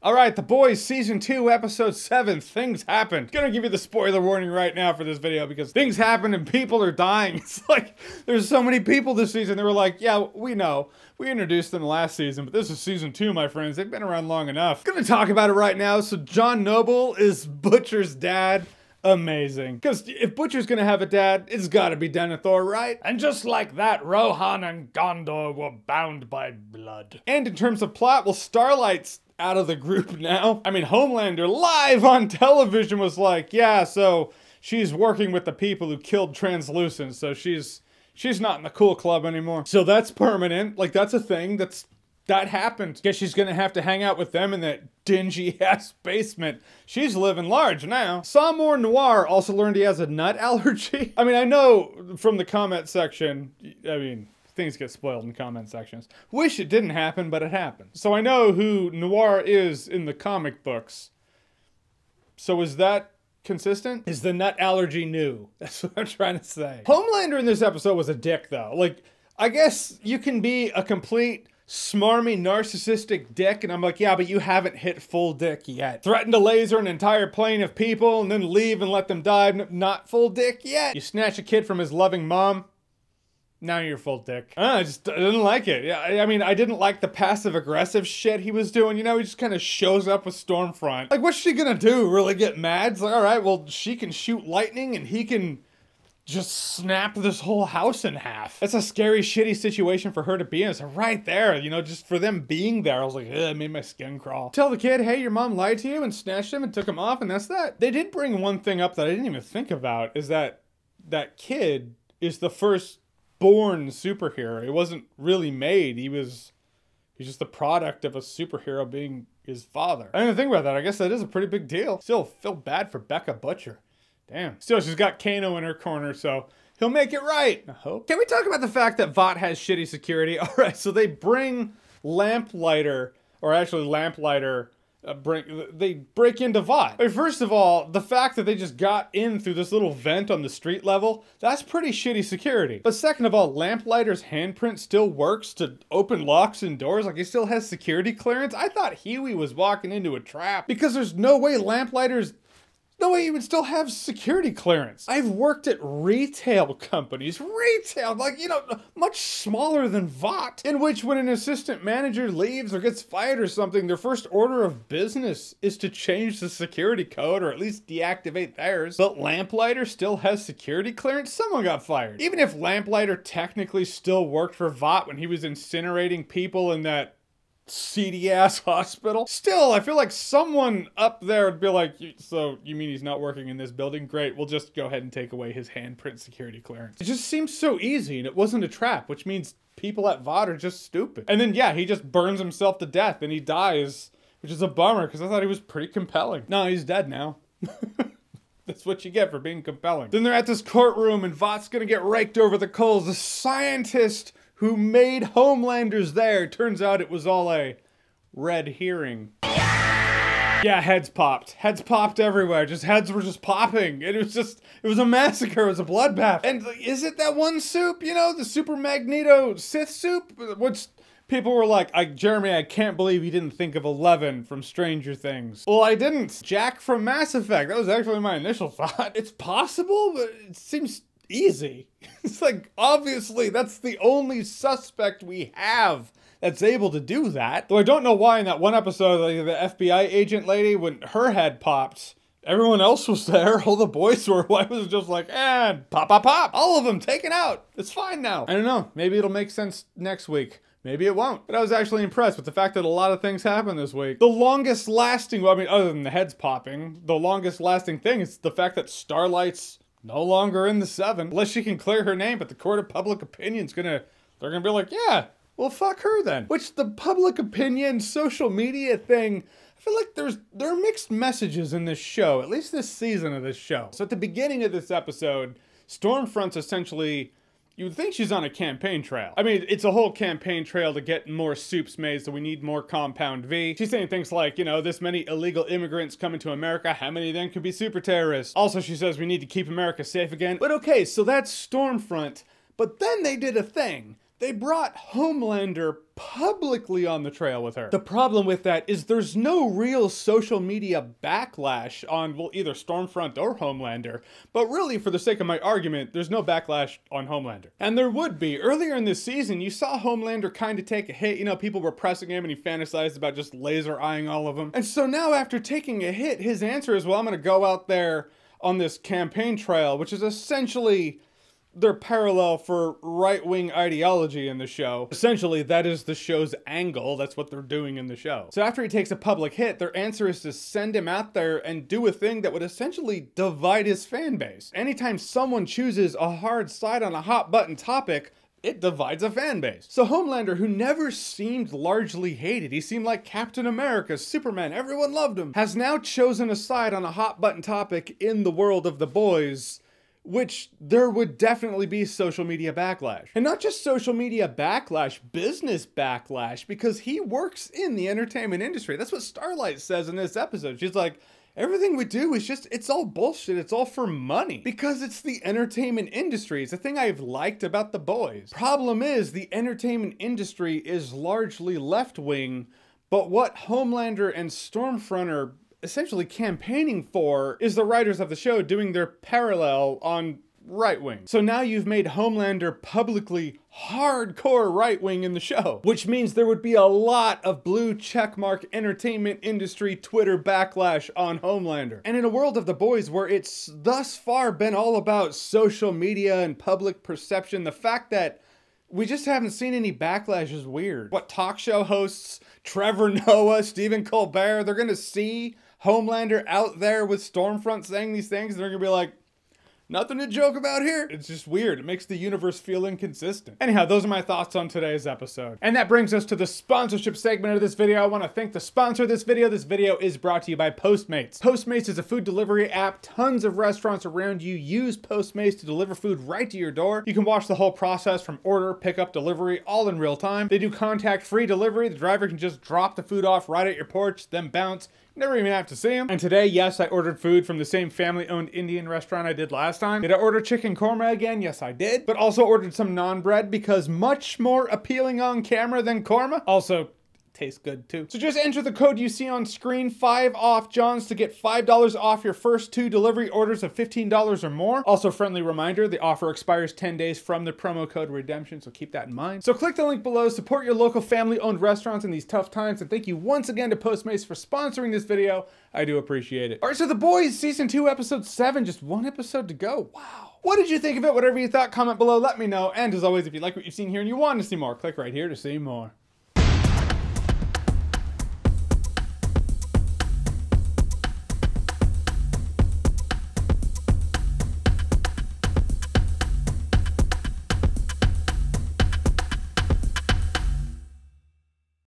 Alright, The Boys Season 2, Episode 7, Things Happened. Gonna give you the spoiler warning right now for this video because things happen and people are dying. It's like, there's so many people this season, they were like, yeah, we know. We introduced them last season, but this is Season 2, my friends. They've been around long enough. Gonna talk about it right now. So John Noble is Butcher's dad. Amazing. Because if Butcher's gonna have a dad, it's gotta be Denethor, right? And just like that, Rohan and Gondor were bound by blood. And in terms of plot, well, Starlight's out of the group now. I mean, Homelander live on television was like, yeah, so she's working with the people who killed Translucent, so she's not in the cool club anymore. So that's permanent. Like, that's a thing. That happened. Guess she's gonna have to hang out with them in that dingy-ass basement. She's living large now. Samor Noir also learned he has a nut allergy. I mean, I know from the comment section, I mean, things get spoiled in comment sections. Wish it didn't happen, but it happened. So I know who Noir is in the comic books. So is that consistent? Is the nut allergy new? That's what I'm trying to say. Homelander in this episode was a dick, though. Like, I guess you can be a complete smarmy, narcissistic dick, and I'm like, yeah, but you haven't hit full dick yet. Threaten to laser an entire plane of people and then leave and let them die, not full dick yet. You snatch a kid from his loving mom, now you're full dick. I didn't like it. Yeah, I mean, I didn't like the passive-aggressive shit he was doing. You know, he just kind of shows up with Stormfront. Like, what's she gonna do? Really get mad? It's like, all right, well, she can shoot lightning and he can just snap this whole house in half. That's a scary, shitty situation for her to be in. It's right there, you know, just for them being there. I was like, ugh, it made my skin crawl. Tell the kid, hey, your mom lied to you and snatched him and took him off, and that's that. They did bring one thing up that I didn't even think about, is that that kid is the first born superhero. It wasn't really made. He's just the product of a superhero being his father. I didn't think about that. I guess that is a pretty big deal. Still feel bad for Becca Butcher. Damn. Still, she's got Kano in her corner, so he'll make it right, I hope. Can we talk about the fact that Vought has shitty security? All right, so they bring Lamplighter, or actually Lamplighter, they break into Vought. I mean, first of all, the fact that they just got in through this little vent on the street level, that's pretty shitty security. But second of all, Lamplighter's handprint still works to open locks and doors, like he still has security clearance. I thought Huey was walking into a trap because there's no way no way you would still have security clearance. I've worked at retail companies, like, you know, much smaller than Vought, in which when an assistant manager leaves or gets fired or something, their first order of business is to change the security code or at least deactivate theirs. But Lamplighter still has security clearance? Someone got fired. Even if Lamplighter technically still worked for Vought when he was incinerating people in that seedy ass hospital, still, I feel like someone up there would be like, so you mean he's not working in this building? Great, we'll just go ahead and take away his handprint security clearance. It just seems so easy, and it wasn't a trap, which means people at Vought are just stupid. And then, yeah, he just burns himself to death and he dies, which is a bummer because I thought he was pretty compelling. No, he's dead now. That's what you get for being compelling. Then they're at this courtroom and Vought's gonna get raked over the coals. The scientist who made Homelanders there, turns out it was all a red herring. Yeah, heads popped. Heads popped everywhere. Just heads were just popping. It was a massacre. It was a bloodbath. And is it that one soup, you know, the Super Magneto Sith soup? Which people were like, Jeremy, I can't believe you didn't think of Eleven from Stranger Things. Well, I didn't. Jack from Mass Effect. That was actually my initial thought. It's possible, but it seems easy. It's like, obviously, that's the only suspect we have that's able to do that. Though I don't know why in that one episode, like, the FBI agent lady, when her head popped, everyone else was there, all the boys were. Why was it just like, and pop, pop, pop, all of them taken out. It's fine now. I don't know. Maybe it'll make sense next week. Maybe it won't. But I was actually impressed with the fact that a lot of things happened this week. The longest lasting, well, I mean, other than the heads popping, the longest lasting thing is the fact that Starlight's no longer in the 7, unless she can clear her name, but the court of public opinion's they're gonna be like, yeah, well, fuck her then. Which the public opinion, social media thing, I feel like there are mixed messages in this show, at least this season of this show. So at the beginning of this episode, Stormfront's essentially, you would think she's on a campaign trail. I mean, it's a whole campaign trail to get more soups made, so we need more Compound V. She's saying things like, you know, this many illegal immigrants coming to America, how many of them could be super terrorists? Also, she says we need to keep America safe again. But okay, so that's Stormfront. But then they did a thing. They brought Homelander publicly on the trail with her. The problem with that is there's no real social media backlash on, well, either Stormfront or Homelander. But really, for the sake of my argument, there's no backlash on Homelander. And there would be. Earlier in this season, you saw Homelander kind of take a hit. You know, people were pressing him and he fantasized about just laser eyeing all of them. And so now after taking a hit, his answer is, well, I'm gonna go out there on this campaign trail, which is essentially their parallel for right-wing ideology in the show. Essentially, that is the show's angle. That's what they're doing in the show. So after he takes a public hit, their answer is to send him out there and do a thing that would essentially divide his fan base. Anytime someone chooses a hard side on a hot-button topic, it divides a fan base. So Homelander, who never seemed largely hated, he seemed like Captain America, Superman, everyone loved him, has now chosen a side on a hot-button topic in the world of The Boys, which there would definitely be social media backlash. And not just social media backlash, business backlash, because he works in the entertainment industry. That's what Starlight says in this episode. She's like, everything we do is just, it's all bullshit. It's all for money. Because it's the entertainment industry. It's the thing I've liked about The Boys. Problem is, the entertainment industry is largely left-wing, but what Homelander and Stormfront are essentially campaigning for is the writers of the show doing their parallel on right wing. So now you've made Homelander publicly hardcore right wing in the show, which means there would be a lot of blue checkmark entertainment industry Twitter backlash on Homelander. And in a world of The Boys where it's thus far been all about social media and public perception, the fact that we just haven't seen any backlash is weird. What talk show hosts, Trevor Noah, Stephen Colbert, they're gonna see Homelander out there with Stormfront saying these things and they're gonna be like, nothing to joke about here. It's just weird. It makes the universe feel inconsistent. Anyhow, those are my thoughts on today's episode. And that brings us to the sponsorship segment of this video. I want to thank the sponsor of this video. This video is brought to you by Postmates. Postmates is a food delivery app. Tons of restaurants around you use Postmates to deliver food right to your door. You can watch the whole process from order, pickup, delivery, all in real time. They do contact-free delivery. The driver can just drop the food off right at your porch, then bounce. Never even have to see them. And today, yes, I ordered food from the same family-owned Indian restaurant I did last time. Did I order chicken korma again? Yes, I did. But also ordered some naan bread because much more appealing on camera than korma. Also, tastes good too. So just enter the code you see on screen, 5OFF-JOHNS, to get $5 off your first 2 delivery orders of $15 or more. Also, friendly reminder, the offer expires 10 days from the promo code redemption, so keep that in mind. So click the link below, support your local family-owned restaurants in these tough times, and thank you once again to Postmates for sponsoring this video. I do appreciate it. All right, so The Boys Season 2, Episode 7, just 1 episode to go. Wow. What did you think of it? Whatever you thought, comment below, let me know. And as always, if you like what you've seen here and you want to see more, click right here to see more.